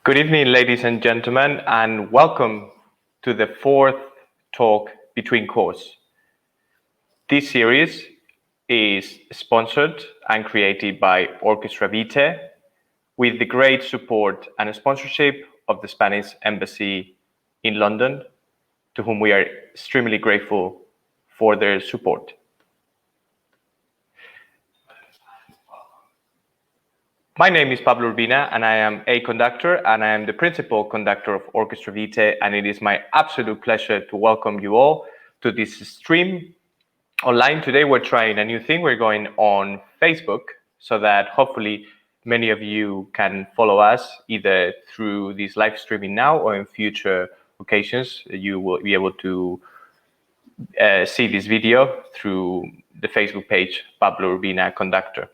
Good evening, ladies and gentlemen, and welcome to the fourth talk between chords. This series is sponsored and created by Orchestra Vitae with the great support and sponsorship of the Spanish Embassy in London, to whom we are extremely grateful for their support. My name is Pablo Urbina, and I am a conductor, and I am the principal conductor of Orchestra Vitae, and it is my absolute pleasure to welcome you all to this stream online. Today we're trying a new thing. We're going on Facebook so that hopefully many of you can follow us either through this live streaming now or in future occasions. You will be able to see this video through the Facebook page Pablo Urbina Conductor.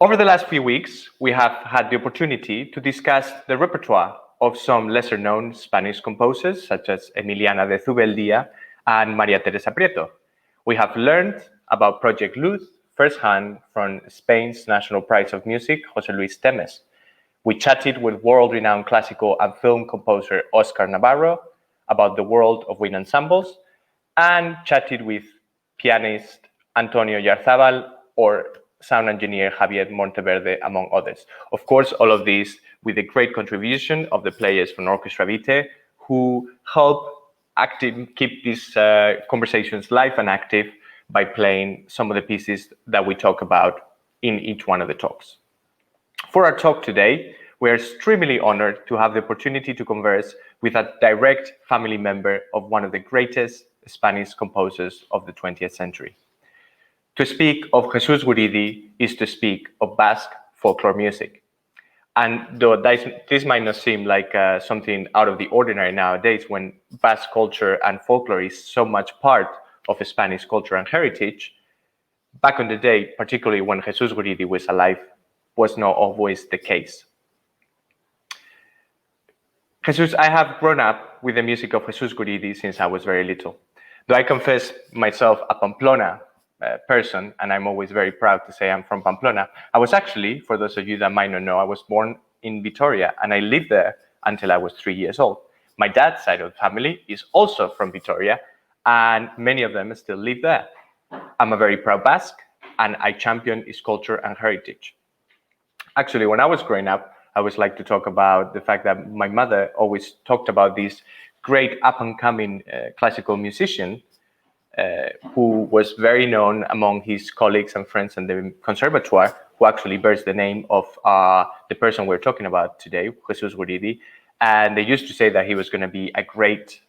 Over the last few weeks, we have had the opportunity to discuss the repertoire of some lesser-known Spanish composers, such as Emiliana de Zubeldia and María Teresa Prieto. We have learned about Project Luz firsthand from Spain's National Prize of Music, José Luis Temes. We chatted with world-renowned classical and film composer Oscar Navarro about the world of wind ensembles, and chatted with pianist Antonio Yarzábal or sound engineer Javier Monteverde, among others. Of course, all of this with the great contribution of the players from Orchestra Vitae, who help keep these conversations live and active by playing some of the pieces that we talk about in each one of the talks. For our talk today, we are extremely honored to have the opportunity to converse with a direct family member of one of the greatest Spanish composers of the 20th century. To speak of Jesús Guridi is to speak of Basque folklore music. And though this might not seem like something out of the ordinary nowadays, when Basque culture and folklore is so much part of Spanish culture and heritage, back in the day, particularly when Jesús Guridi was alive, was not always the case. I have grown up with the music of Jesús Guridi since I was very little. Though I confess myself a Pamplona person, and I'm always very proud to say I'm from Pamplona. I was actually, for those of you that might not know, I was born in Vitoria, and I lived there until I was 3 years old. My dad's side of the family is also from Vitoria, and many of them still live there. I'm a very proud Basque, and I champion its culture and heritage. Actually, when I was growing up, I always like to talk about the fact that my mother always talked about this great up-and-coming classical musician who was very known among his colleagues and friends in the conservatoire, who actually bears the name of the person we're talking about today, Jesús Guridi. And they used to say that he was going to be a great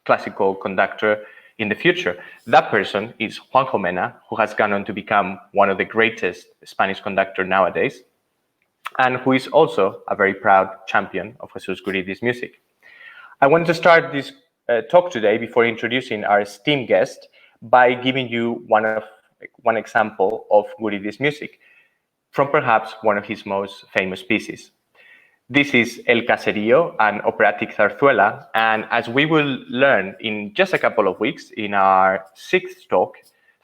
classical conductor in the future. That person is Juanjo Mena, who has gone on to become one of the greatest Spanish conductors nowadays, and who is also a very proud champion of Jesús Guridi's music. I want to start this talk today, before introducing our esteemed guest, by giving you one example of Guridi's music from perhaps one of his most famous pieces. This is El Caserío, an operatic zarzuela, and as we will learn in just a couple of weeks in our sixth talk,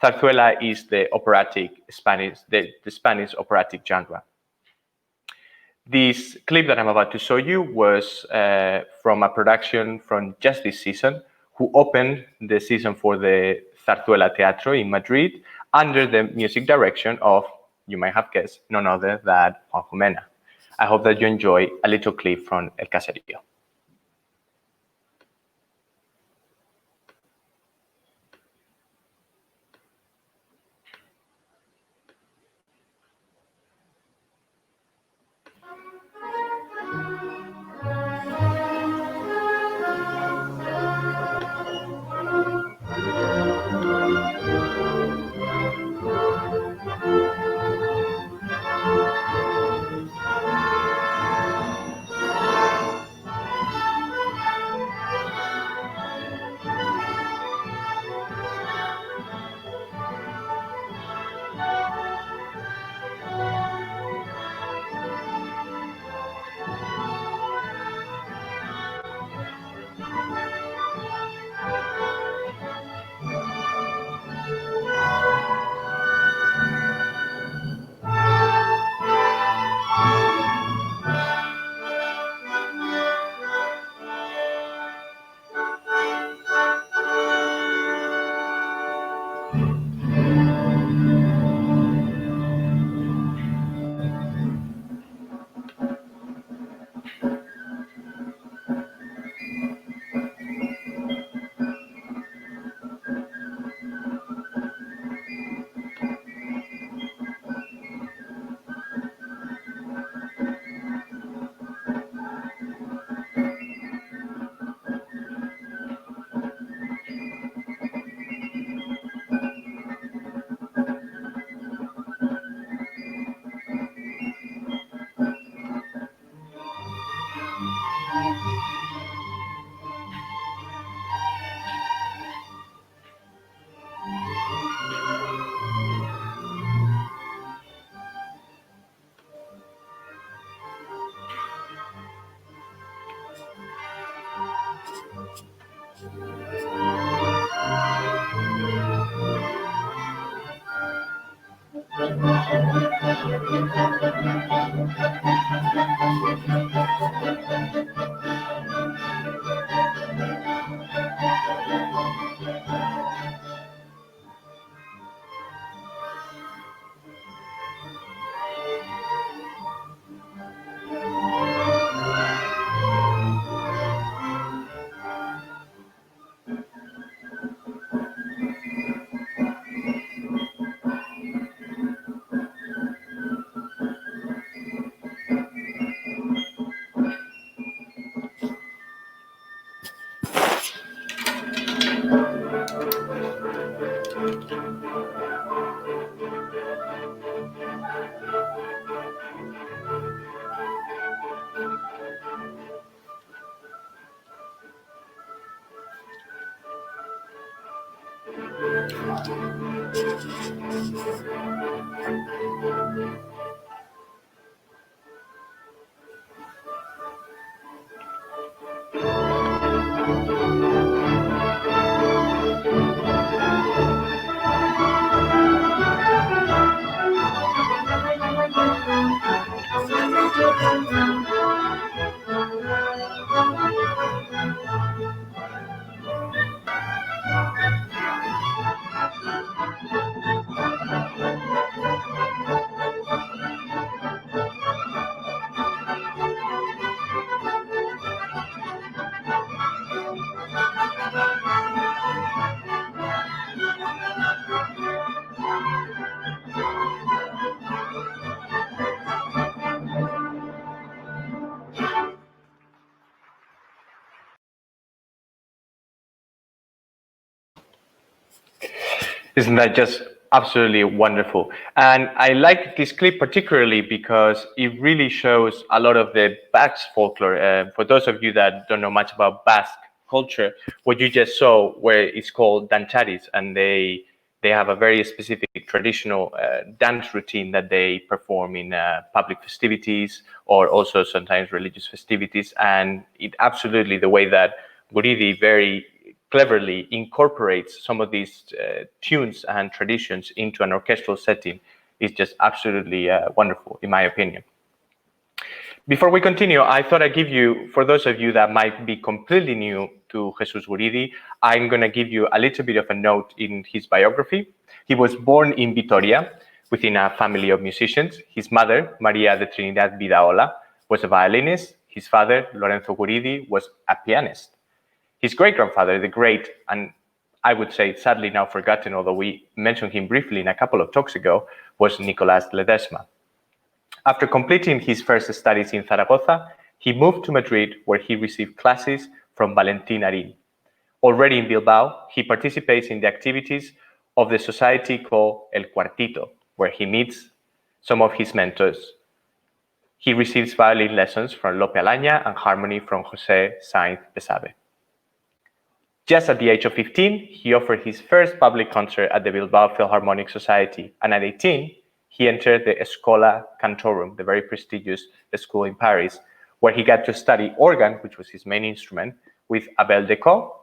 zarzuela is the Spanish operatic genre. This clip that I'm about to show you was from a production from just this season, who opened the season for the Zarzuela Teatro in Madrid under the music direction of, you might have guessed, none other than Juanjo Mena. I hope that you enjoy a little clip from El Caserío. Isn't that just absolutely wonderful? And I like this clip particularly because it really shows a lot of the Basque folklore. For those of you that don't know much about Basque culture, what you just saw, where it's called dancharis, and they have a very specific traditional dance routine that they perform in public festivities or also sometimes religious festivities. And it absolutely, the way that Guridi very cleverly incorporates some of these tunes and traditions into an orchestral setting is just absolutely wonderful, in my opinion. Before we continue, I thought I'd give you, for those of you that might be completely new to Jesús Guridi, I'm going to give you a little bit of a note in his biography. He was born in Vitoria within a family of musicians. His mother, María de Trinidad Vidaola, was a violinist. His father, Lorenzo Guridi, was a pianist. His great-grandfather, the great, and I would say sadly now forgotten, although we mentioned him briefly in a couple of talks ago, was Nicolás Ledesma. After completing his first studies in Zaragoza, he moved to Madrid, where he received classes from Valentín Arín. Already in Bilbao, he participates in the activities of the society called El Cuartito, where he meets some of his mentors. He receives violin lessons from Lope Alaña and harmony from José Sainz Pesabe. Just at the age of 15, he offered his first public concert at the Bilbao Philharmonic Society, and at 18, he entered the Escola Cantorum, the very prestigious school in Paris, where he got to study organ, which was his main instrument, with Abel Decaux,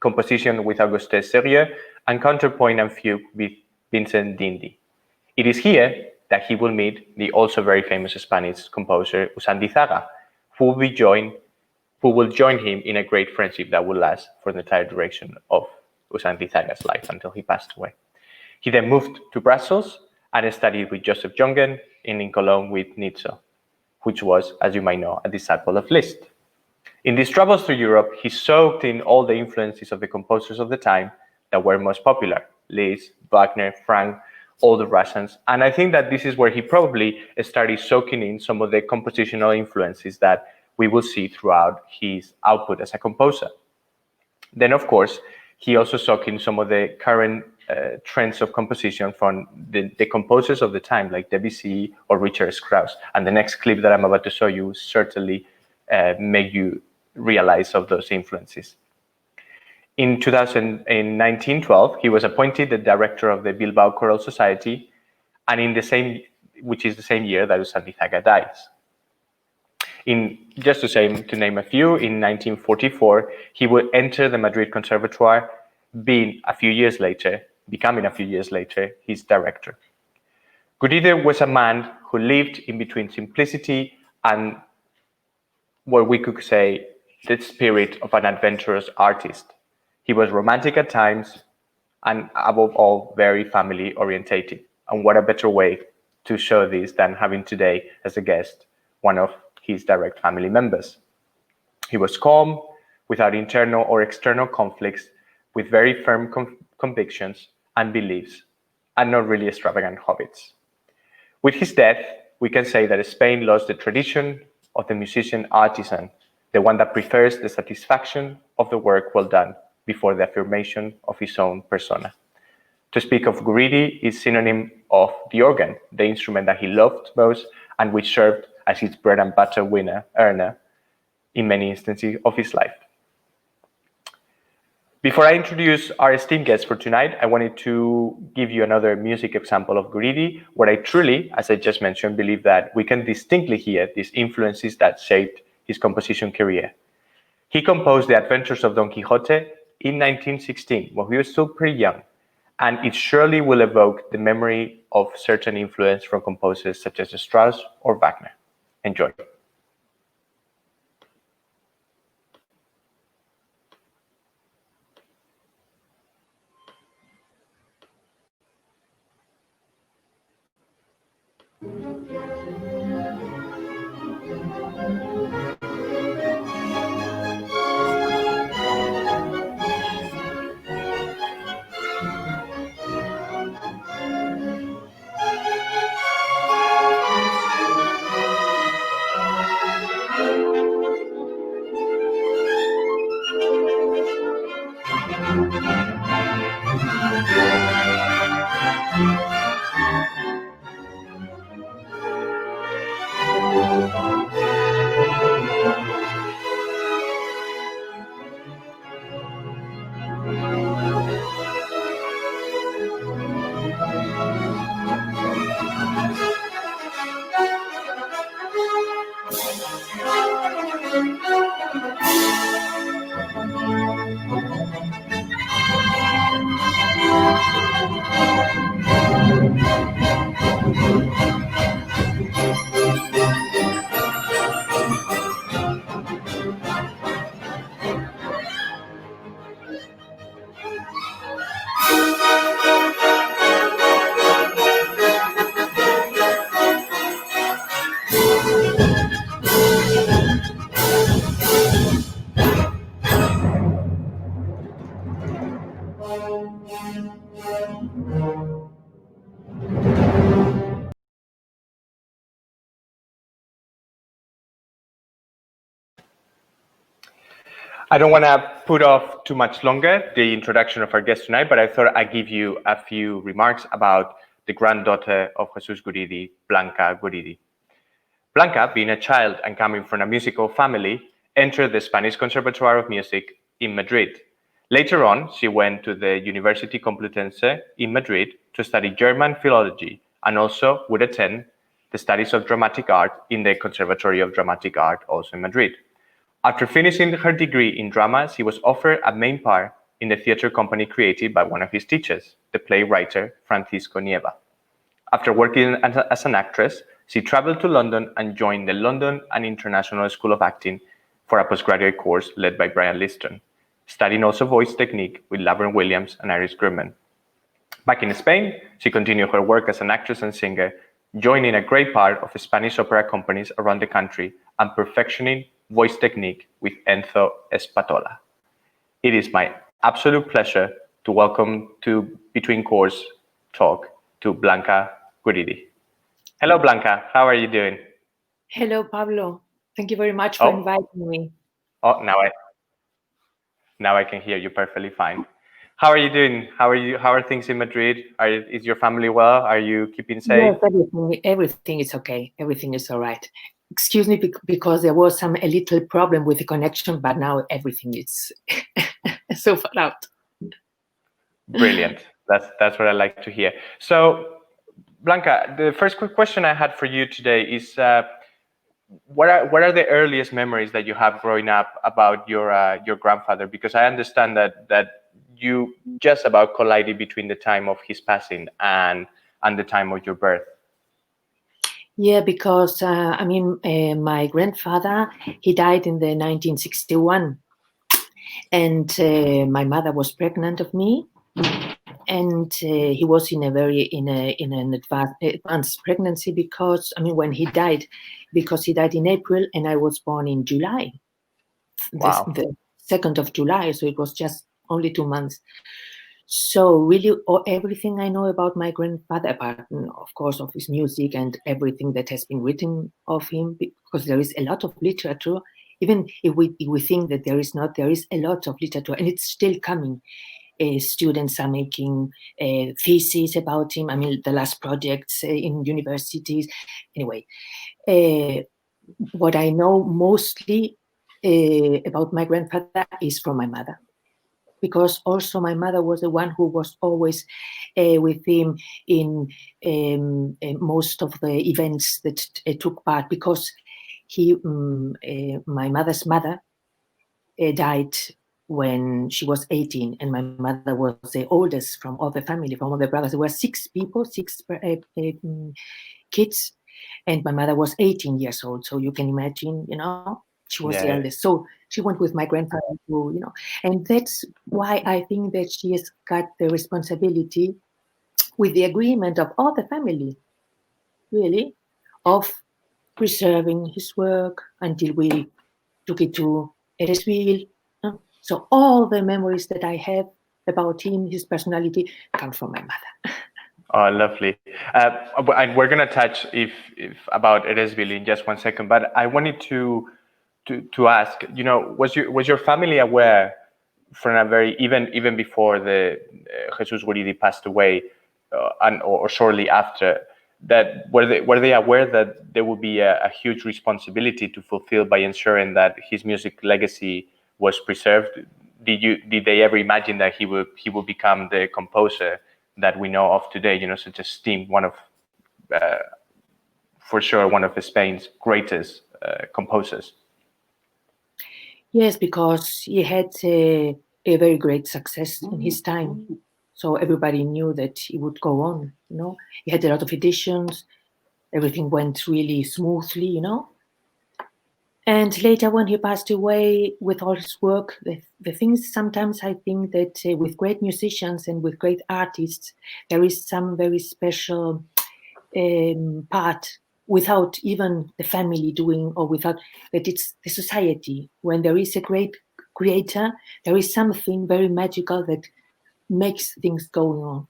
composition with Auguste Serieux, and counterpoint and fugue with Vincent d'Indy. It is here that he will meet the also very famous Spanish composer Usandizaga, who will join him in a great friendship that will last for the entire duration of Usandizaga's life until he passed away. He then moved to Brussels and studied with Joseph Jongen and in Cologne with Nizzo, which was, as you might know, a disciple of Liszt. In these travels through Europe, he soaked in all the influences of the composers of the time that were most popular, Liszt, Wagner, Franck, all the Russians. And I think that this is where he probably started soaking in some of the compositional influences that we will see throughout his output as a composer. Then, of course, he also soaked in some of the current trends of composition from the composers of the time, like Debussy or Richard Strauss. And the next clip that I'm about to show you certainly make you realize of those influences. In 1912, he was appointed the director of the Bilbao Choral Society, and which is the same year that Usandizaga dies. To name a few, in 1944, he would enter the Madrid Conservatoire, becoming a few years later his director. Guridi was a man who lived in between simplicity and what we could say the spirit of an adventurous artist. He was romantic at times and above all very family orientated. And what a better way to show this than having today as a guest one of his direct family members. He was calm, without internal or external conflicts, with very firm convictions and beliefs, and not really extravagant hobbies. With his death, we can say that Spain lost the tradition of the musician artisan, the one that prefers the satisfaction of the work well done before the affirmation of his own persona. To speak of Guridi is synonym of the organ, the instrument that he loved most and which served as his bread and butter earner in many instances of his life. Before I introduce our esteemed guest for tonight, I wanted to give you another music example of Guridi, where I truly, as I just mentioned, believe that we can distinctly hear these influences that shaped his composition career. He composed The Adventures of Don Quixote in 1916, when he was still pretty young, and it surely will evoke the memory of certain influence from composers such as Strauss or Wagner. Enjoy. I don't want to put off too much longer the introduction of our guest tonight, but I thought I'd give you a few remarks about the granddaughter of Jesús Guridi, Blanca Guridi. Blanca, being a child and coming from a musical family, entered the Spanish Conservatoire of Music in Madrid. Later on, she went to the University Complutense in Madrid to study German philology and also would attend the studies of dramatic art in the Conservatory of Dramatic Art, also in Madrid. After finishing her degree in drama, she was offered a main part in the theater company created by one of his teachers, the playwright Francisco Nieva. After working as an actress, she traveled to London and joined the London and International School of Acting for a postgraduate course led by Brian Liston, studying also voice technique with Laverne Williams and Iris Grumman. Back in Spain, she continued her work as an actress and singer, joining a great part of Spanish opera companies around the country and perfectioning voice technique with Enzo Spatola. It is my absolute pleasure to welcome to Between Chords Talk to Blanca Guridi. Hello, Blanca. How are you doing? Hello, Pablo. Thank you very much for inviting me. Oh, now I can hear you perfectly fine. How are you doing? How are things in Madrid? Is your family well? Are you keeping safe? Yes, everything is okay. Everything is all right. Excuse me because there was a little problem with the connection, but now everything is so far out. Brilliant. That's what I like to hear. So, Blanca, the first quick question I had for you today is, what are the earliest memories that you have growing up about your grandfather? Because I understand that you just about collided between the time of his passing and the time of your birth. Yeah, because my grandfather, he died in the 1961, and my mother was pregnant of me, and he was in an advanced pregnancy because when he died, because he died in April and I was born in July, Wow. the 2nd of July, so it was just only 2 months. So really, everything I know about my grandfather, apart of course of his music and everything that has been written of him, because there is a lot of literature. Even if we think that there is not, there is a lot of literature, and it's still coming. Students are making theses about him. The last projects in universities. Anyway, what I know mostly about my grandfather is from my mother, because also my mother was the one who was always with him in most of the events that took part, because my mother's mother died when she was 18, and my mother was the oldest from all the family, from all the brothers. There were 6 people, 6 kids, and my mother was 18 years old. So you can imagine, she was the eldest. So she went with my grandfather to, and that's why I think that she has got the responsibility, with the agreement of all the family, really, of preserving his work until we took it to Eresville. So all the memories that I have about him, his personality, come from my mother. Oh, lovely. And we're gonna touch if about Eresville in just 1 second, but I wanted to ask, was your family aware from a very even before the Jesús Guridi passed away, or shortly after, that were they aware that there would be a huge responsibility to fulfill by ensuring that his music legacy was preserved? Did they ever imagine that he would become the composer that we know of today? Such a esteemed one of, for sure, one of Spain's greatest composers. Yes, because he had a very great success in his time. So everybody knew that he would go on, He had a lot of editions. Everything went really smoothly, And later, when he passed away, with all his work, the things, sometimes I think that with great musicians and with great artists, there is some very special part, without even the family doing, or without that, it's the society. When there is a great creator, there is something very magical that makes things go on,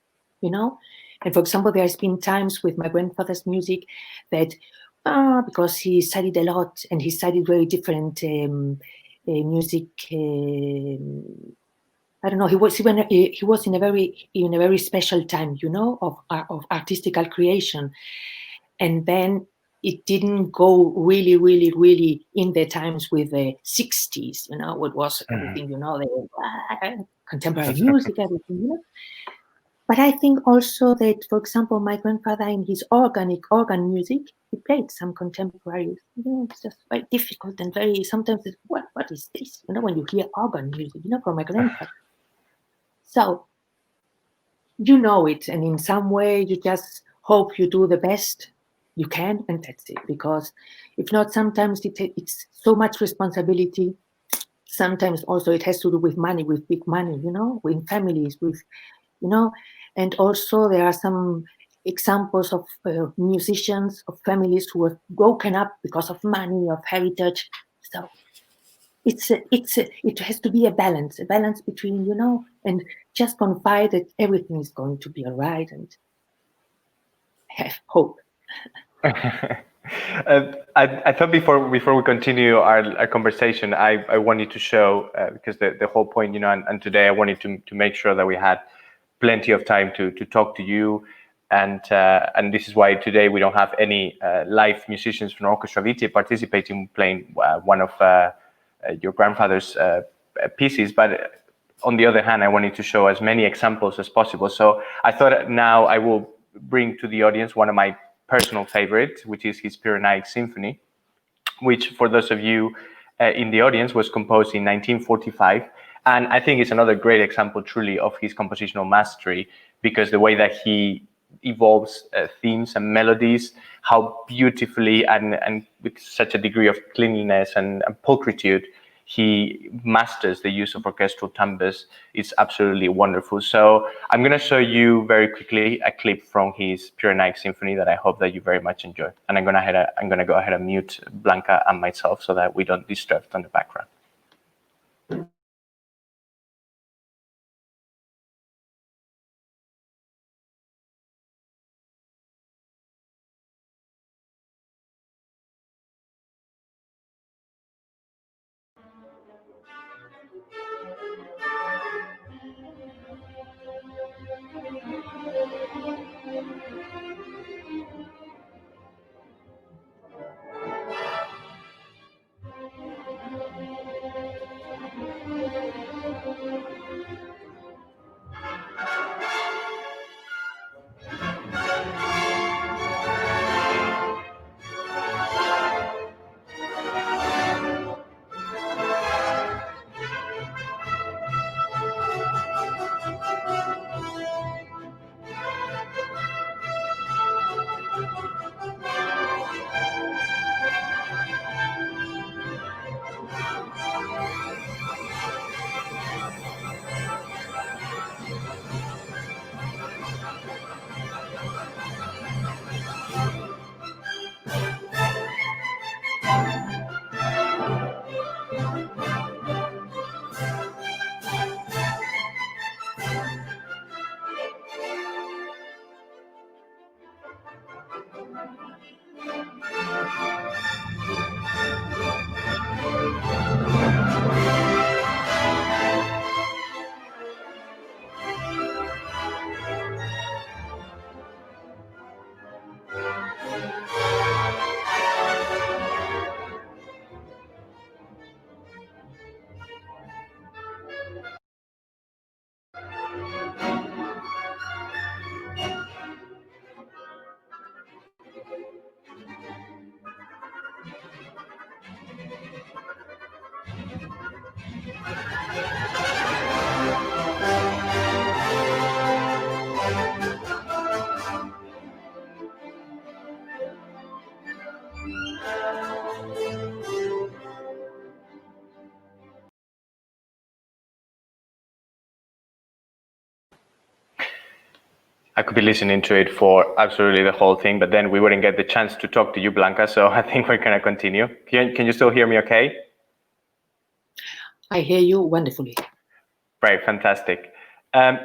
And for example, there has been times with my grandfather's music that, because he studied a lot and he studied very different music. I don't know. He was in a very special time, of artistical creation, and then it didn't go really, really, really in the times with the 60s. What was everything, the contemporary music, everything, But I think also that, for example, my grandfather in his organ music, he played some contemporary. It's just very difficult and very, sometimes it's, what is this? When you hear organ music, from my grandfather. So, it, and in some way you just hope you do the best you can, and that's it. Because if not, sometimes it's so much responsibility. Sometimes also it has to do with money, with big money, with families, with, and also there are some examples of musicians, of families who were broken up because of money, of heritage. So it has to be a balance between, and just confide that everything is going to be all right, and have hope. I thought before we continue our conversation, I wanted to show, because the whole point, and today I wanted to make sure that we had plenty of time to talk to you, and this is why today we don't have any live musicians from Orchestra Vitae participating, playing one of your grandfather's pieces. But on the other hand, I wanted to show as many examples as possible. So I thought now I will bring to the audience one of my personal favorites, which is his Pyrenees Symphony, which for those of you in the audience was composed in 1945. And I think it's another great example truly of his compositional mastery, because the way that he evolves themes and melodies, how beautifully and with such a degree of cleanliness and pulchritude he masters the use of orchestral timbres. It's absolutely wonderful. So I'm going to show you very quickly a clip from his Pyrenees Symphony that I hope that you very much enjoy. And I'm going to go ahead and mute Blanca and myself so that we don't disturb on the background. I could be listening to it for absolutely the whole thing, but then we wouldn't get the chance to talk to you, Blanca. So I think we're going to continue. Can you still hear me okay? I hear you wonderfully. Right, fantastic.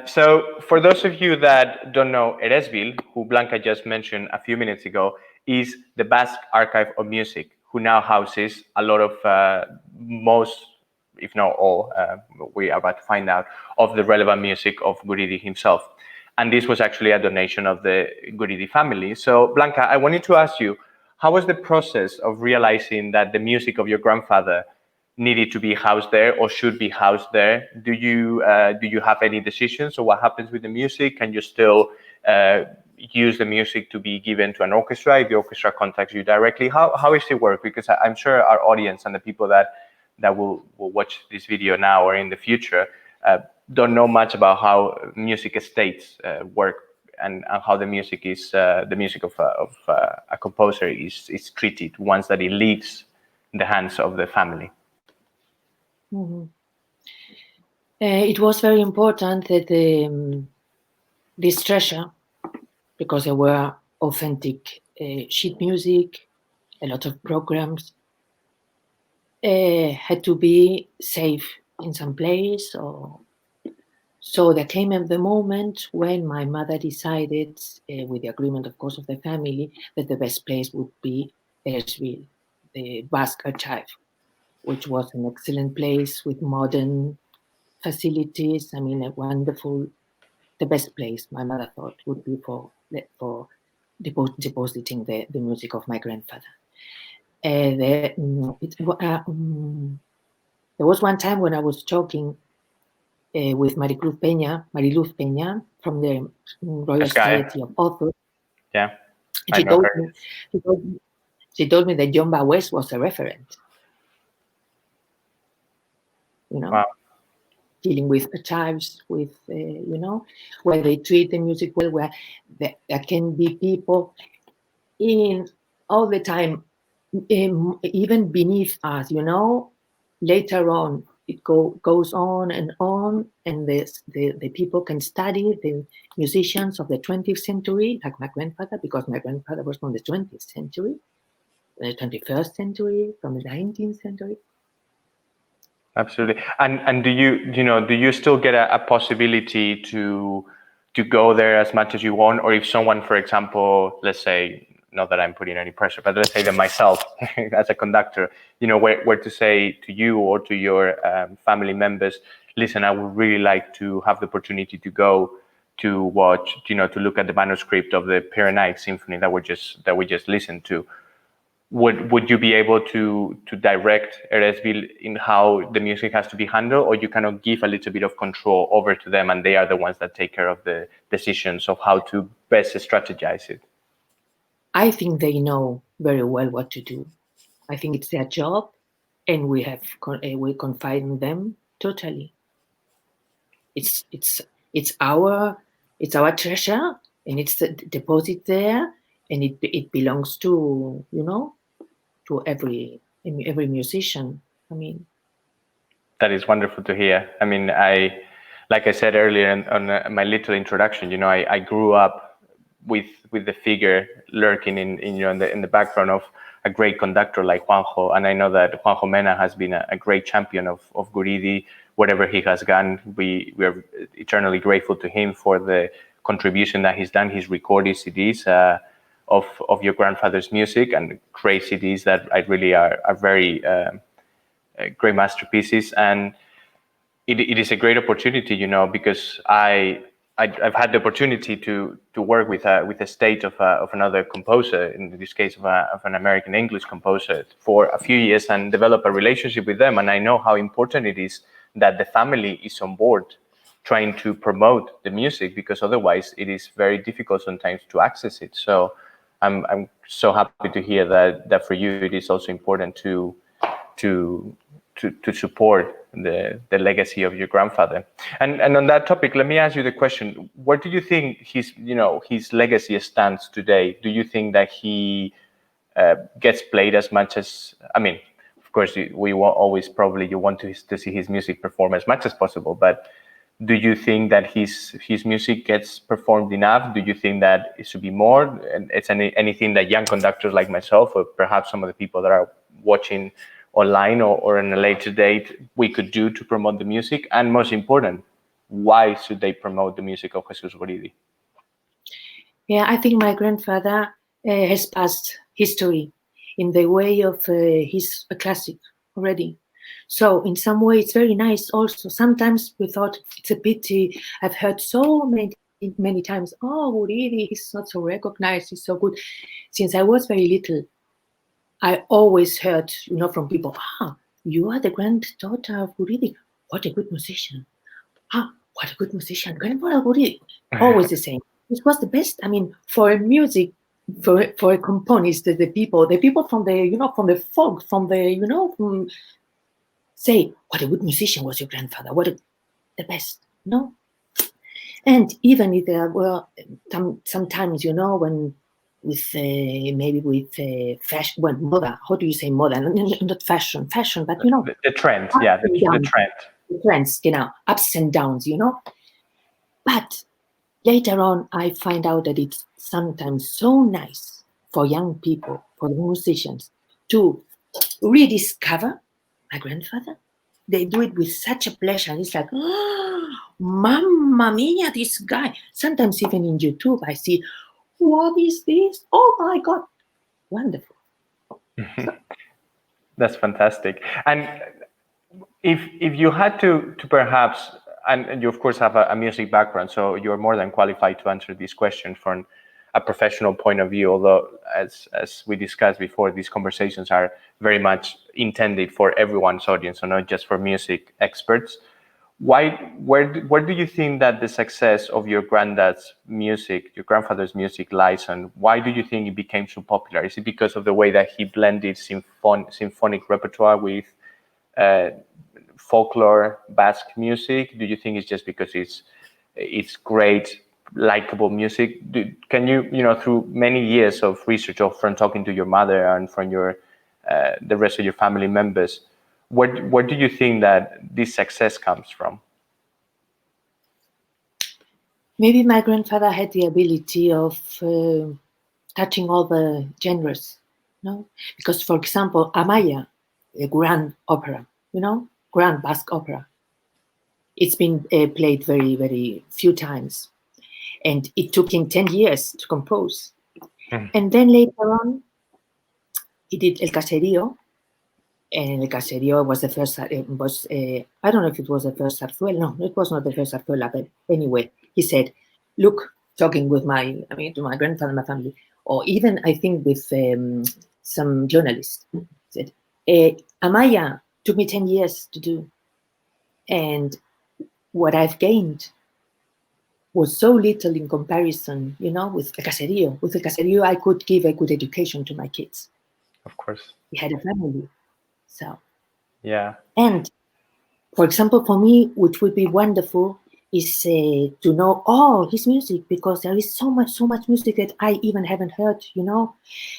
So for those of you that don't know, Eresbil, who Blanca just mentioned a few minutes ago, is the Basque Archive of Music, who now houses a lot of most, if not all, we are about to find out, of the relevant music of Guridi himself. And this was actually a donation of the Guridi family. So Blanca, I wanted to ask you, how was the process of realizing that the music of your grandfather needed to be housed there or should be housed there? Do you have any decisions, or what happens with the music? Can you still use the music to be given to an orchestra if the orchestra contacts you directly? How does it work? Because I'm sure our audience and the people that will watch this video now or in the future don't know much about how music estates work and how the music is the music of a composer is treated once that it leaves the hands of the family. Mm-hmm. It was very important that this treasure, because there were authentic sheet music, a lot of programs, had to be safe in some place. So there came the moment when my mother decided, with the agreement, of course, of the family, that the best place would be Eresbil, the Basque Archive, which was an excellent place with modern facilities. I mean, a wonderful, the best place, my mother thought, would be for depositing the music of my grandfather. There was one time when I was talking with Mariluz Peña from the Royal Society of Authors. Yeah, She told me that John Bawes was a referent. Wow. Dealing with archives, with where they treat the music well, where there can be people in all the time, even beneath us. Later on, it goes on, and the people can study the musicians of the 20th century, like my grandfather, because my grandfather was from the 20th century, the 21st century, from the 19th century. Absolutely. And do you still get a possibility to go there as much as you want? Or if someone, for example, let's say, not that I'm putting any pressure, but let's say that myself as a conductor, were to say to you or to your family members, listen, I would really like to have the opportunity to go to watch, to look at the manuscript of the Pyrenees Symphony that we just listened to. Would you be able to direct Eresville in how the music has to be handled, or you cannot give a little bit of control over to them and they are the ones that take care of the decisions of how to best strategize it? I think they know very well what to do. I think it's their job, and we confide in them totally. It's our treasure, and it's deposited there, and it belongs to to every musician. I mean, that is wonderful to hear. I mean, like I said earlier on my little introduction, I grew up with the figure lurking in the background of a great conductor like Juanjo, and I know that Juanjo Mena has been a great champion of Guridi. Whatever he has done, we are eternally grateful to him for the contribution that he's done. He's recorded CDs of your grandfather's music, and great CDs that I really are very great masterpieces. And it is a great opportunity, because I've had the opportunity to work with a state of another composer, in this case of an American English composer, for a few years, and develop a relationship with them. And I know how important it is that the family is on board trying to promote the music, because otherwise it is very difficult sometimes to access it. So I'm so happy to hear that for you it is also important to support the legacy of your grandfather. And on that topic, let me ask you the question: where do you think his legacy stands today? Do you think that he gets played as much as? I mean, of course, we always probably you want to see his music perform as much as possible, but do you think that his music gets performed enough? Do you think that it should be more? And it's anything that young conductors like myself, or perhaps some of the people that are watching online or in a later date, we could do to promote the music? And most important, why should they promote the music of Jesús Guridi? Yeah, I think my grandfather has passed history in the way of he's a classic already. So in some way, it's very nice also. Sometimes we thought it's a pity. I've heard so many times, oh, Guridi, he's not so recognized, he's so good. Since I was very little, I always heard, from people, you are the granddaughter of Guridi. What a good musician. What a good musician. Grandfather Guridi. Always the same. This was the best. I mean, for music, for a componist, the people from the, from the folk, from the, say, what a good musician was your grandfather. The best, no? And even if there were sometimes, when with maybe with fashion, well, moda. How do you say moda? Not fashion, but the trend, the trend. The trends, ups and downs, But later on, I find out that it's sometimes so nice for young people, for the musicians, to rediscover my grandfather. They do it with such a pleasure. And it's like, oh, mamma mia, this guy. Sometimes even in YouTube, I see, what is this? Oh my God. Wonderful. That's fantastic. And if you had to perhaps, and you of course have a music background, so you're more than qualified to answer these questions from a professional point of view, although as we discussed before, these conversations are very much intended for everyone's audience, so not just for music experts. where do you think that the success of your granddad's music, your grandfather's music, lies on? Why do you think it became so popular? Is it because of the way that he blended symphonic repertoire with folklore Basque music? Do you think it's just because it's great, likable music? Can you, through many years of research, or from talking to your mother and from the rest of your family members, where do you think that this success comes from? Maybe my grandfather had the ability of touching all the genres, because, for example, Amaya, a grand opera, grand Basque opera, it's been played very, very few times, and it took him 10 years to compose. And then later on, he did El Caserío, and El Caserío was the first, I don't know if it was the first zarzuela. No, it was not the first zarzuela, but anyway, he said, look, talking with to my grandfather, my family, or even I think with some journalists, said, Amaya took me 10 years to do. And what I've gained was so little in comparison, with El Caserío. With El Caserío, I could give a good education to my kids. Of course. He had a family. So, yeah. And for example, for me, which would be wonderful, is to know all his music, because there is so much music that I even haven't heard,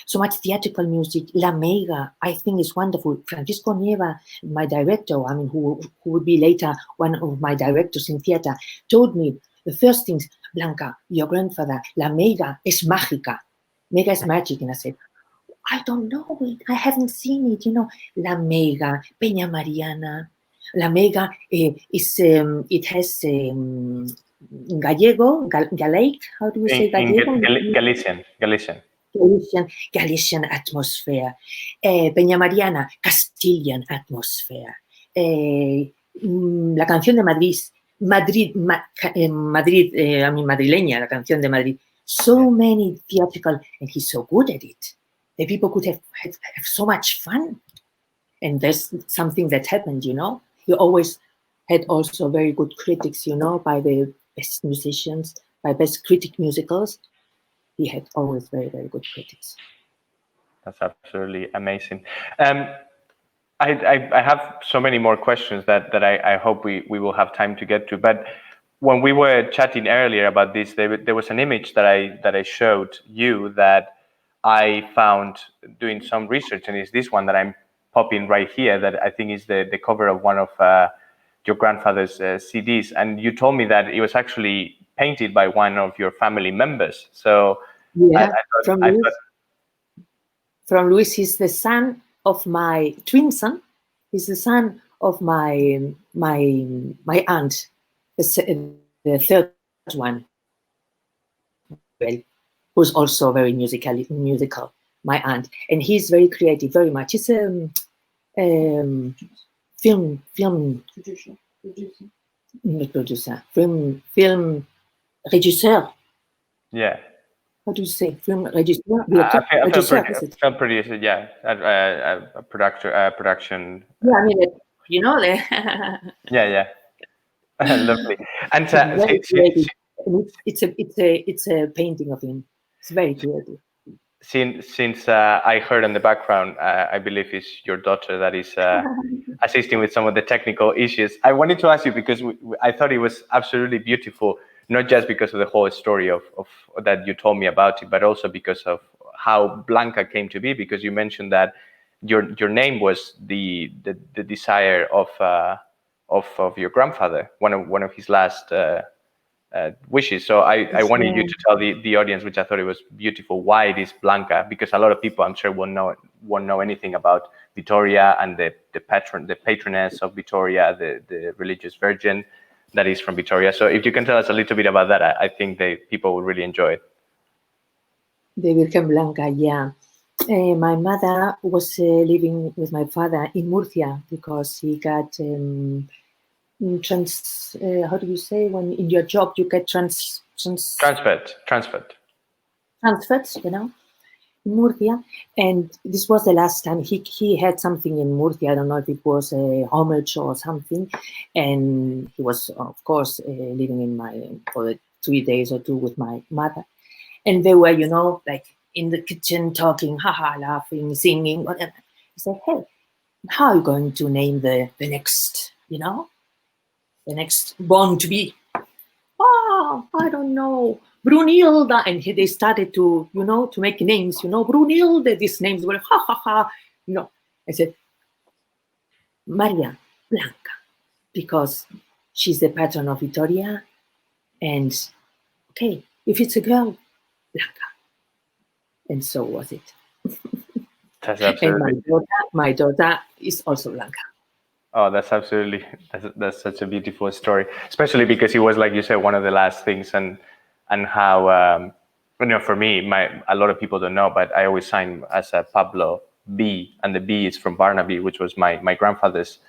so much theatrical music. La Mega, I think, is wonderful. Francisco Nieva, my director, who would be later one of my directors in theater, told me the first things, Blanca, your grandfather, La Mega es mágica. Mega is magic. And I said, I don't know it. I haven't seen it, La Mega, Peña Mariana. La Mega it has Gallego, Galaic, how do we say Gallego? Galician atmosphere. Peña Mariana, Castilian atmosphere. La canción de madrileña, la canción de Madrid. So many theatrical, and he's so good at it. The people could have so much fun. And there's something that happened, He always had also very good critics, by the best musicians, by best critic musicals. He had always very, very good critics. That's absolutely amazing. I have so many more questions that I hope we will have time to get to. But when we were chatting earlier about this, there was an image that I showed you that I found doing some research, and it's this one that I'm popping right here, that I think is the cover of one of your grandfather's CDs. And you told me that it was actually painted by one of your family members. So yeah, from Luis, he's the son of my twin son. He's the son of my aunt, the third one, who's also very musical, my aunt, and he's very creative, very much. He's a film regisseur. Yeah. How do you say? Film regisseur? Film producer, yeah. A production. Yeah, Yeah. Lovely. And it's a painting of him. It's very creative. Since I heard in the background, I believe it's your daughter that is assisting with some of the technical issues. I wanted to ask you, because I thought it was absolutely beautiful, not just because of the whole story of that you told me about it, but also because of how Blanca came to be. Because you mentioned that your name was the desire of your grandfather, one of his last wishes. So I wanted you to tell the audience, which I thought it was beautiful, why it is Blanca, because a lot of people, I'm sure, won't know anything about Vitoria and the patroness of Vitoria, the religious virgin that is from Vitoria. So if you can tell us a little bit about that, I think people will really enjoy it. The Virgen Blanca, yeah. My mother was living with my father in Murcia because he got how do you say, when in your job you get transferred, Murcia, and this was the last time he had something in Murcia. I don't know if it was a homage or something, and he was of course living in for the 3 days or 2 with my mother, and they were like in the kitchen talking, haha, laughing, singing, whatever. He said, "Hey, how are you going to name the next the next born to be?" "Oh, I don't know. Brunilda." And they started to, to make names, Brunilda, these names were, ha, ha, ha. I said, "Maria Blanca, because she's the patron of Vitoria. And, okay, if it's a girl, Blanca." And so was it. That's And absolutely. my daughter is also Blanca. Oh, that's such a beautiful story, especially because it was, like you said, one of the last things, and how for me, a lot of people don't know, but I always sign as a Pablo B, and the B is from Barnaby, which was my grandfather's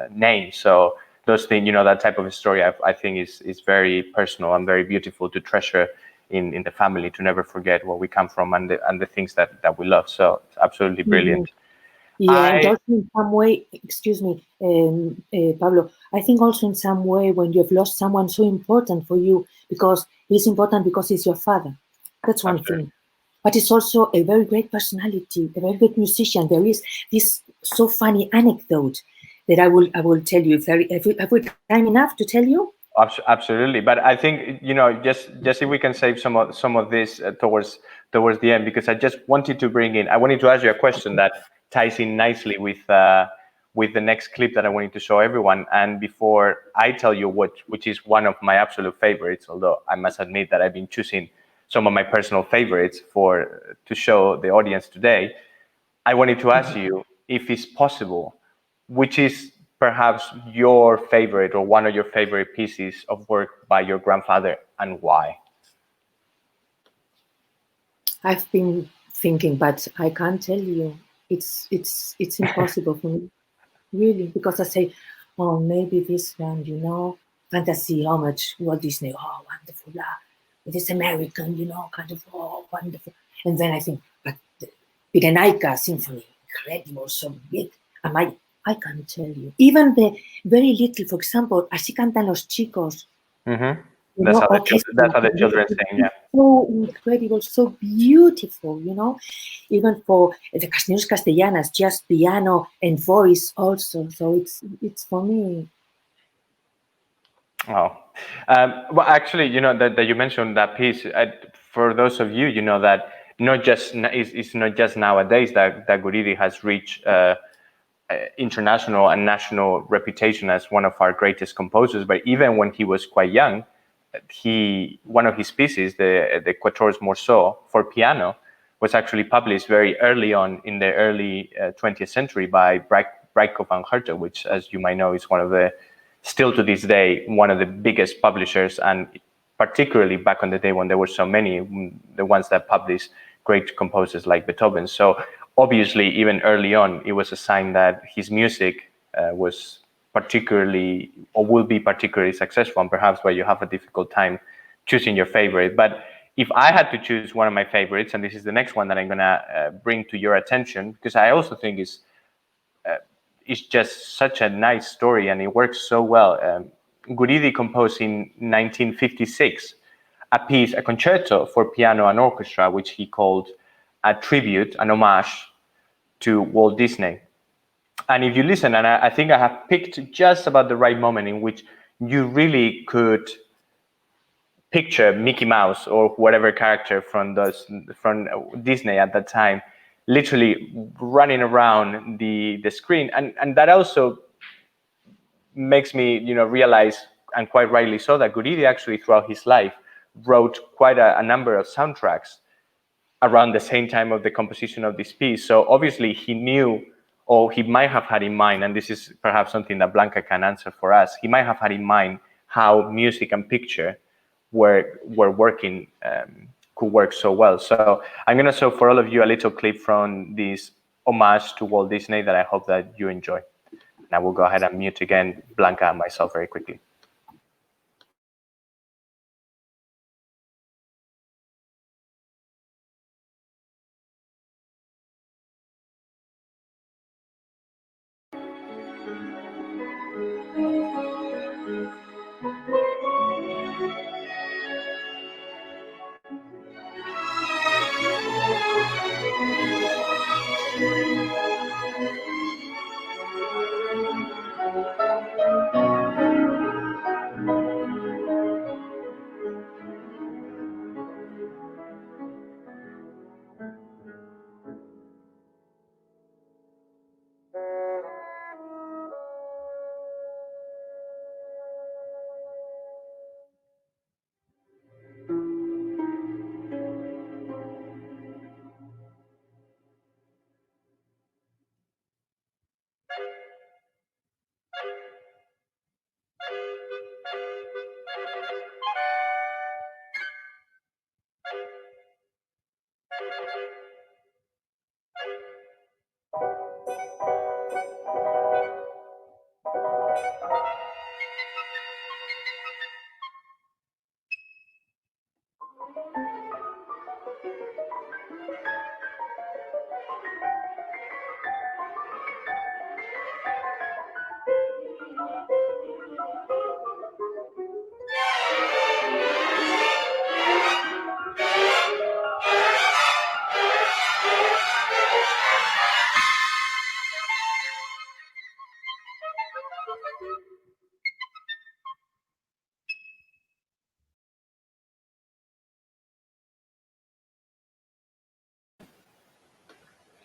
name. So those things, that type of a story, I think is very personal and very beautiful to treasure in the family, to never forget where we come from and the things that we love. So it's absolutely brilliant. Yeah, and also in some way, excuse me, Pablo, I think also in some way when you've lost someone so important for you, because he's important because he's your father. That's one thing. But it's also a very great personality, a very good musician. There is this so funny anecdote that I will tell you. Have we time enough to tell you? Absolutely, but I think just if we can save some of this towards the end, because I just wanted to bring in. I wanted to ask you a question that ties in nicely with the next clip that I wanted to show everyone. And before I tell you which is one of my absolute favorites, although I must admit that I've been choosing some of my personal favorites to show the audience today, I wanted to ask you if it's possible, which is perhaps your favorite or one of your favorite pieces of work by your grandfather, and why? I've been thinking, but I can't tell you. It's impossible for me, really, because I say, oh, maybe this one, fantasy, homage, Walt Disney, oh, wonderful, this American, kind of, oh, wonderful. And then I think, but the Pirenaica Symphony, incredible, so big. I can't tell you. Even the very little, for example, Así cantan los chicos. Mm-hmm. That's how the children sing, yeah. So incredible, so beautiful, even for the Canciones Castellanas, just piano and voice also. So it's for me. Oh, well, actually, that you mentioned that piece. For those of you, that it's not just nowadays that Guridi has reached international and national reputation as one of our greatest composers, but even when he was quite young, one of his pieces, the Chords Morceau for piano, was actually published very early on in the early 20th century by Bryco van Herten, which, as you might know, is one of the, still to this day, one of the biggest publishers, and particularly back on the day when there were so many, the ones that published great composers like Beethoven. So obviously, even early on, it was a sign that his music was particularly, or will be particularly successful, and perhaps why you have a difficult time choosing your favorite. But if I had to choose one of my favorites, and this is the next one that I'm going to bring to your attention, because I also think it's just such a nice story and it works so well. Guridi composed in 1956 a concerto for piano and orchestra, which he called a tribute, an homage to Walt Disney. And if you listen, and I think I have picked just about the right moment in which you really could picture Mickey Mouse or whatever character from Disney at that time, literally running around the screen, and that also makes me realize, and quite rightly so, that Guridi actually throughout his life wrote quite a number of soundtracks around the same time of the composition of this piece. So obviously he knew, or he might have had in mind, and this is perhaps something that Blanca can answer for us, he might have had in mind how music and picture were working, could work so well. So I'm going to show for all of you a little clip from this homage to Walt Disney that I hope that you enjoy. Now we'll go ahead and mute again Blanca and myself very quickly.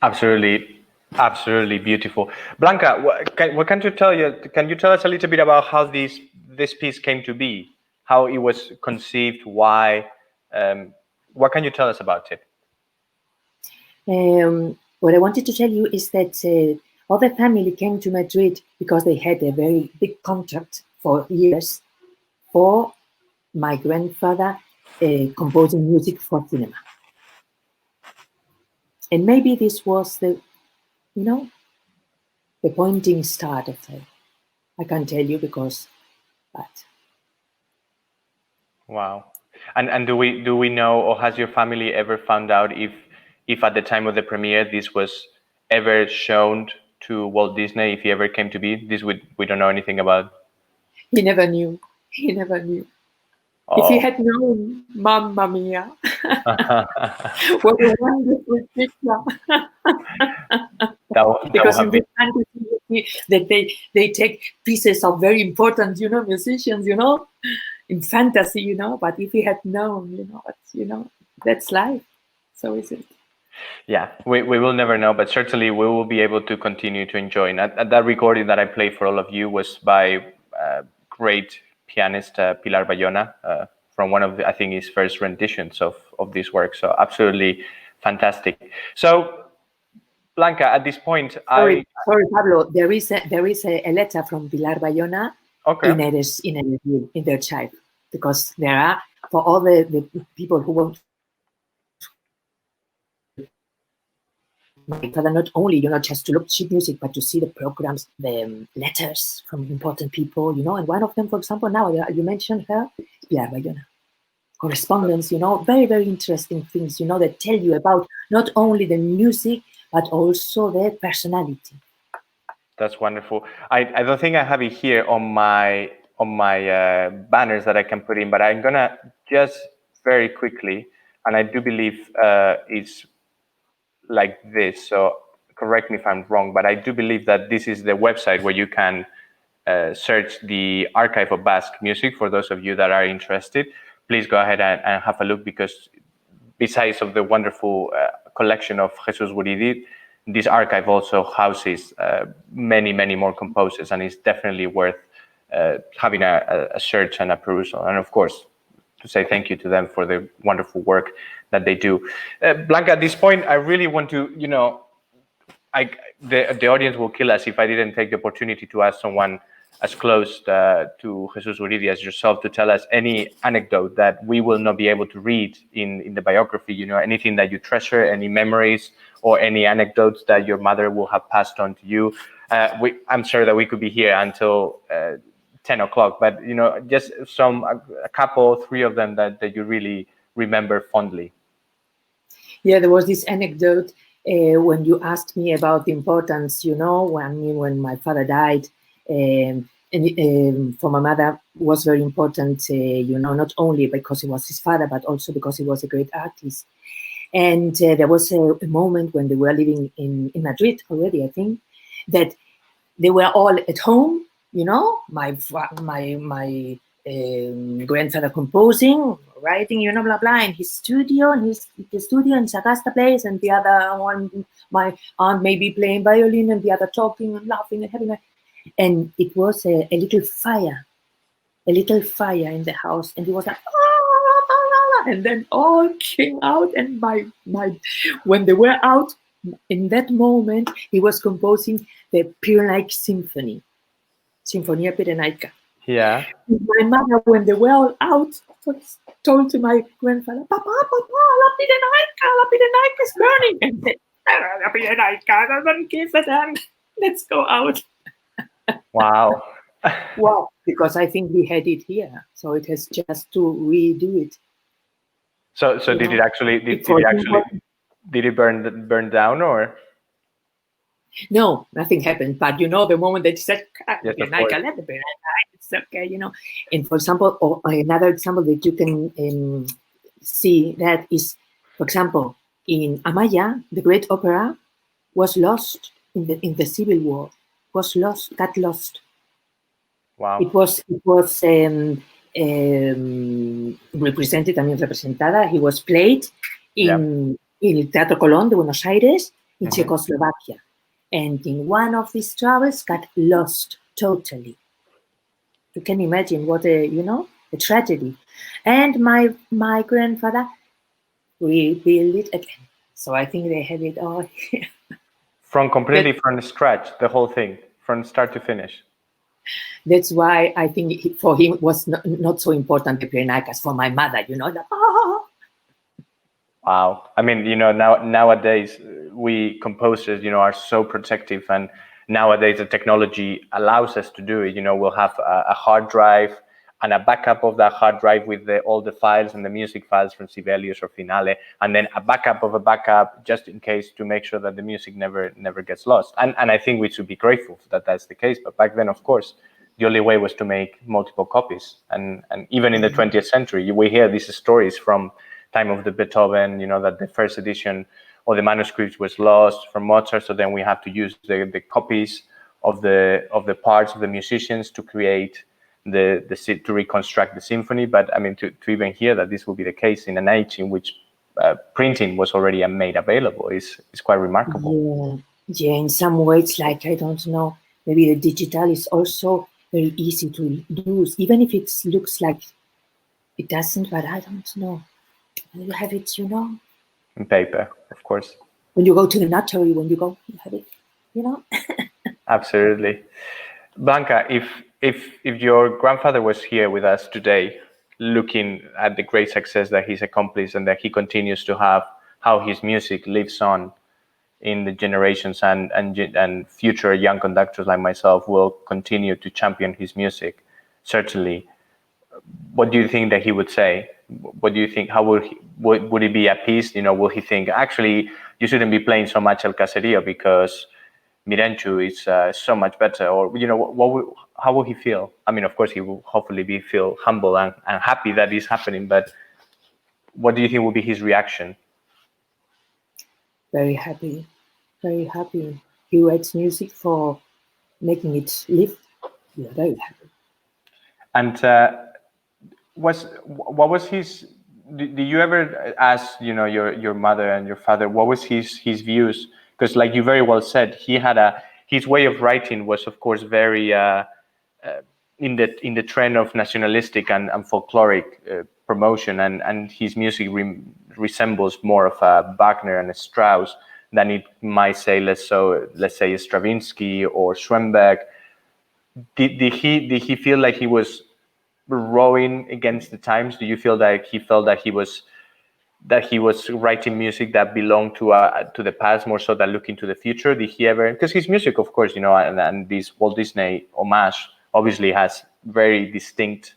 Absolutely, absolutely beautiful. Blanca, what can you tell you? Can you tell us a little bit about how this piece came to be, how it was conceived, why? What can you tell us about it? What I wanted to tell you is that all the family came to Madrid because they had a very big contract for years for my grandfather composing music for cinema. And maybe this was the pointing start of it. I can't tell you because, but. Wow. And do we know, or has your family ever found out if at the time of the premiere this was ever shown to Walt Disney, if he ever came to be? We don't know anything about. He never knew. He never knew. Oh. If he had known, Mamma Mia, what a wonderful picture. Because in this fantasy that they take pieces of very important, musicians, in fantasy, but if he had known, that's life. So is it. Yeah, we will never know, but certainly we will be able to continue to enjoy. And that recording that I played for all of you was by great pianist Pilar Bayona from one of I think his first renditions of this work. So absolutely fantastic. So Blanca, at this point, sorry, Pablo. There is a letter from Pilar Bayona in their child, because there are, for all the people who want my father, not only just to look cheap music, but to see the programs, the letters from important people, and one of them, for example, now you mentioned her, Pilar Bayona. Correspondence, very, very interesting things, that tell you about not only the music, but also the personality. That's wonderful. I don't think I have it here on my banners that I can put in, but I'm gonna just very quickly, and I do believe it's like this. So correct me if I'm wrong, but I do believe that this is the website where you can search the archive of Basque music. For those of you that are interested, please go ahead and have a look, because besides of the wonderful collection of Jesús Guridi, this archive also houses many, many more composers, and it's definitely worth having a search and a perusal. And of course, to say thank you to them for the wonderful work that they do. Blanca, at this point, I really want to, the audience will kill us if I didn't take the opportunity to ask someone as close to Jesús Guridi as yourself to tell us any anecdote that we will not be able to read in the biography, anything that you treasure, any memories or any anecdotes that your mother will have passed on to you. I'm sure that we could be here until 10 o'clock, but, just a couple, three of them that you really remember fondly. Yeah, there was this anecdote when you asked me about the importance, when my father died, and for my mother was very important, not only because he was his father, but also because he was a great artist. And there was a moment when they were living in Madrid already, I think, that they were all at home, my grandfather composing, writing, blah, blah, in his studio, in the studio in Sagasta place, and the other one, my aunt maybe playing violin, and the other talking and laughing and having and it was a little fire in the house, and it was like, and then all came out, and when they were out, in that moment, he was composing the Pyrenean Symphony, Sinfonia Pirenaica. Yeah. My mother, when they were all out, told to my grandfather, Papa, La Pirenaica is burning. And said, La Pirenaica doesn't give a damn. Let's go out. Wow. Wow, because I think we had it here. So it has just to redo it. So You did know, it actually did it burn down, or? no, nothing happened. But the moment they said, Yes, of course. it's okay, And for example, or another example that you can see that is, for example, in Amaya, the great opera was lost in the Civil War. Got lost. Wow. It was representada. He was played in El Teatro Colón de Buenos Aires in Czechoslovakia. And in one of these travels got lost totally. You can imagine what a tragedy. And my grandfather rebuilt it again. So I think they have it all here. From scratch, the whole thing, from start to finish. That's why I think for him it was not so important the Pirenaikas. For my mother, Wow. I mean, nowadays we composers, are so protective, and nowadays the technology allows us to do it. We'll have a hard drive and a backup of that hard drive with all the files and the music files from Sibelius or Finale, and then a backup of a backup just in case, to make sure that the music never gets lost. And I think we should be grateful that that's the case. But back then, of course, the only way was to make multiple copies. And even in the 20th century, we hear these stories from time of the Beethoven, that the first edition or the manuscript was lost from Mozart. So then we have to use the copies of the parts of the musicians to create to reconstruct the symphony. But I mean, to even hear that this will be the case in an age in which printing was already made available is quite remarkable. Yeah. In some ways, like, I don't know, maybe the digital is also very easy to use, even if it looks like it doesn't, but I don't know. You have it, in paper, of course. When you go to the notary, you have it, Absolutely. Blanca, if your grandfather was here with us today, looking at the great success that he's accomplished and that he continues to have, how his music lives on in the generations, and future young conductors like myself will continue to champion his music, certainly, what do you think that he would say? What do you think? How would he be appeased? Will he think, actually, you shouldn't be playing so much El Caserío because Mirenchu is so much better? Or, how will he feel? I mean, of course, he will hopefully feel humble and happy that is happening. But what do you think will be his reaction? Very happy, very happy. He writes music for making it live. Yeah, very happy. And what was his? Did you ever ask, your mother and your father, what was his views? Because, like you very well said, he had his way of writing was, of course, very in the trend of nationalistic and folkloric promotion, and his music resembles more of a Wagner and a Strauss than it might say, let's say Stravinsky or Schoenberg. Did he feel like he was rowing against the times? Do you feel like he felt that he was writing music that belonged to the past more so than looking to the future? Did he ever? Because his music, of course, and this Walt Disney homage obviously has very distinct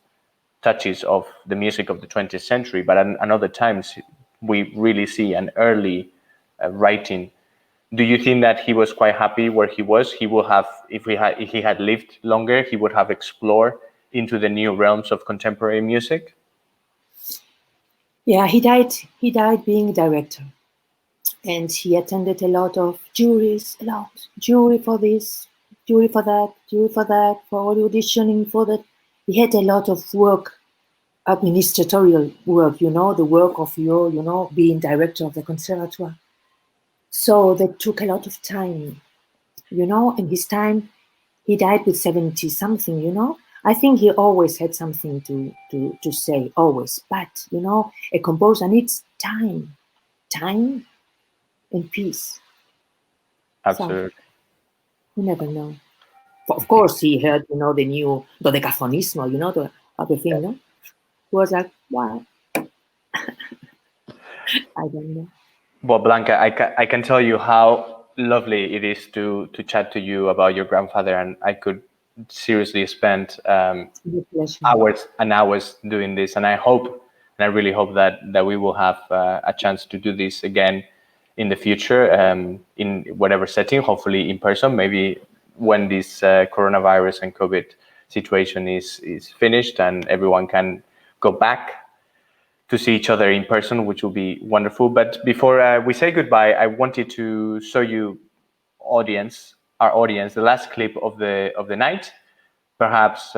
touches of the music of the 20th century, but at other times we really see an early writing. Do you think that he was quite happy where he was? He will have, if he had lived longer, he would have explored into the new realms of contemporary music? Yeah, he died being a director, and he attended a lot of juries, jury for this, jury for that, for auditioning for that. He had a lot of work, administratorial work, the work of being director of the conservatoire. So that took a lot of time, in his time. He died with 70 something, I think he always had something to say, always. But, a composer needs time and peace. Absolutely. So, you never know. Of course, he heard, the new dodecafonismo, the other thing, no? He was like, wow. I don't know. Well, Blanca, I can tell you how lovely it is to chat to you about your grandfather, and I could seriously spend hours and hours doing this. And I really hope that we will have a chance to do this again in the future, in whatever setting, hopefully in person, maybe when this coronavirus and COVID situation is finished and everyone can go back to see each other in person, which will be wonderful. But before we say goodbye, I wanted to show you our audience, the last clip of the night. Perhaps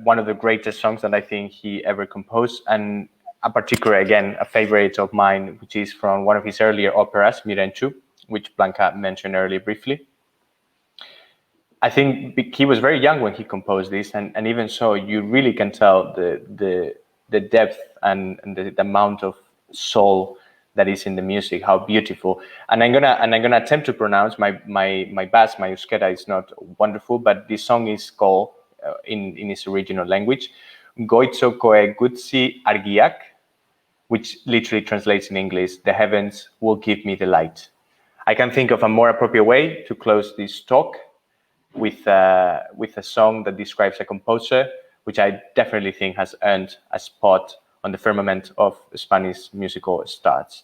one of the greatest songs that I think he ever composed, and a particular, again, a favorite of mine, which is from one of his earlier operas, Mirenchu, which Blanca mentioned earlier briefly. I think he was very young when he composed this, and even so, you really can tell the depth and the amount of soul that is in the music, how beautiful. And I'm gonna attempt to pronounce my bass, my euskera is not wonderful, but this song is called in its original language, Goitzokoe Gutsi Argiak, which literally translates in English, the heavens will give me the light. I can think of a more appropriate way to close this talk with a song that describes a composer, which I definitely think has earned a spot on the firmament of Spanish musical stars.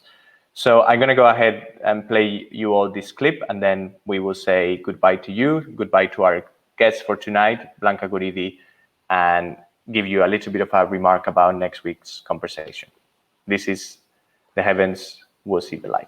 So I'm going to go ahead and play you all this clip, and then we will say goodbye to you, goodbye to our guest for tonight, Blanca Guridi, and give you a little bit of a remark about next week's conversation. This is The Heavens Will See the Light.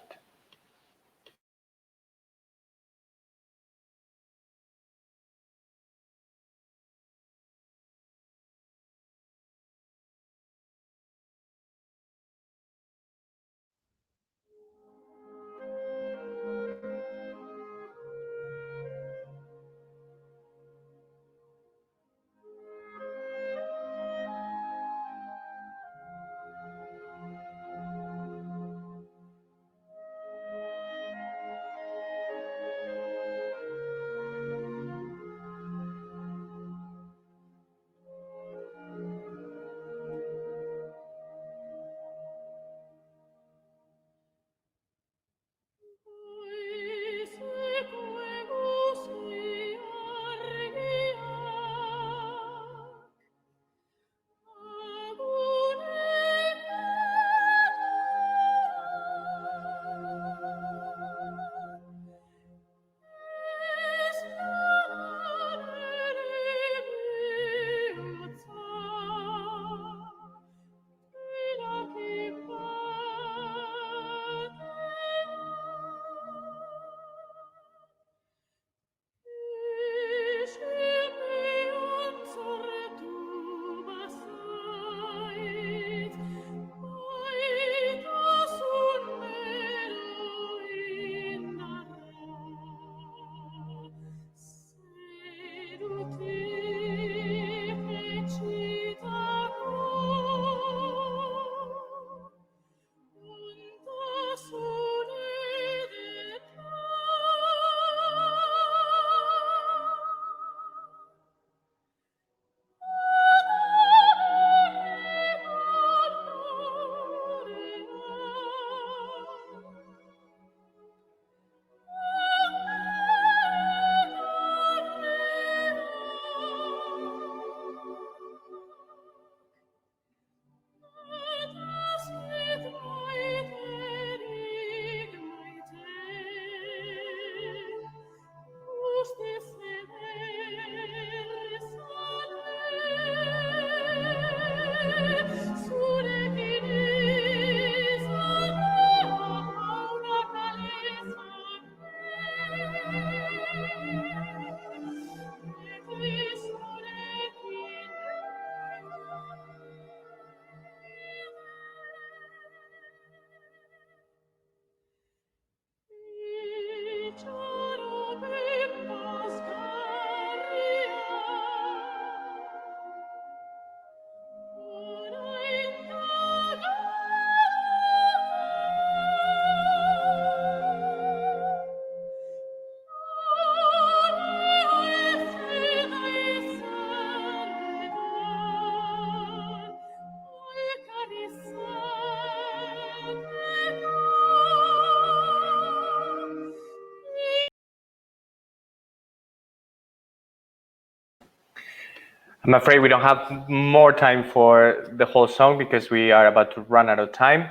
I'm afraid we don't have more time for the whole song because we are about to run out of time.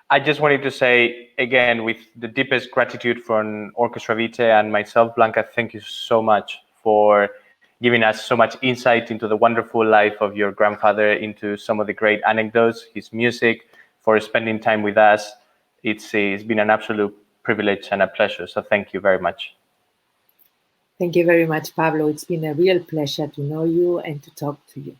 I just wanted to say again, with the deepest gratitude from Orchestra Vitae and myself, Blanca, thank you so much for giving us so much insight into the wonderful life of your grandfather, into some of the great anecdotes, his music, for spending time with us. It's been an absolute privilege and a pleasure. So thank you very much. Thank you very much, Pablo. It's been a real pleasure to know you and to talk to you.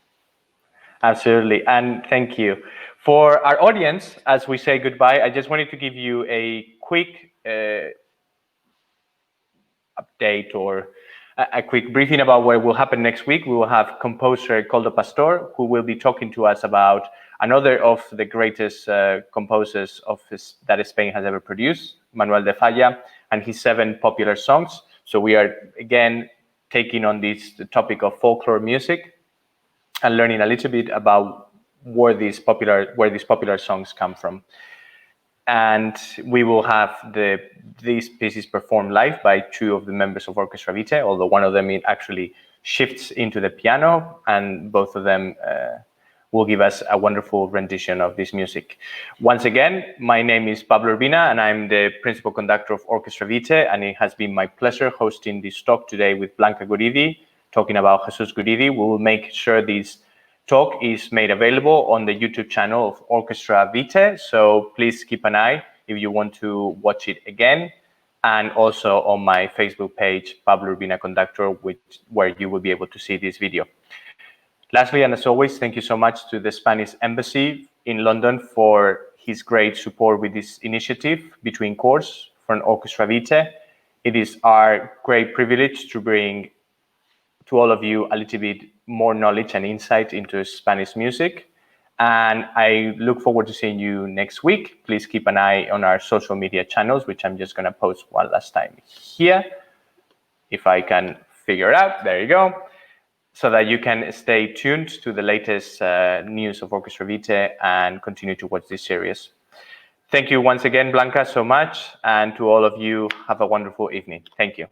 Absolutely. And thank you. For our audience, as we say goodbye, I just wanted to give you a quick update or a quick briefing about what will happen next week. We will have composer Coldo Pastor, who will be talking to us about another of the greatest composers that Spain has ever produced, Manuel de Falla, and his 7 popular songs. So we are, again, taking on the topic of folklore music and learning a little bit about where these popular songs come from. And we will have these pieces performed live by 2 of the members of Orchestra Vitae, although one of them actually shifts into the piano, and both of them will give us a wonderful rendition of this music. Once again, my name is Pablo Urbina, and I'm the principal conductor of Orchestra Vitae, and it has been my pleasure hosting this talk today with Blanca Guridi, talking about Jesús Guridi. We will make sure this talk is made available on the YouTube channel of Orchestra Vitae, so please keep an eye if you want to watch it again, and also on my Facebook page, Pablo Urbina Conductor, where you will be able to see this video. Lastly, and as always, thank you so much to the Spanish Embassy in London for his great support with this initiative between Chords from Orchestra Vitae. It is our great privilege to bring to all of you a little bit more knowledge and insight into Spanish music. And I look forward to seeing you next week. Please keep an eye on our social media channels, which I'm just going to post one last time here. If I can figure it out, there you go. So that you can stay tuned to the latest news of Orchestra Vitae and continue to watch this series. Thank you once again, Blanca, so much. And to all of you, have a wonderful evening. Thank you.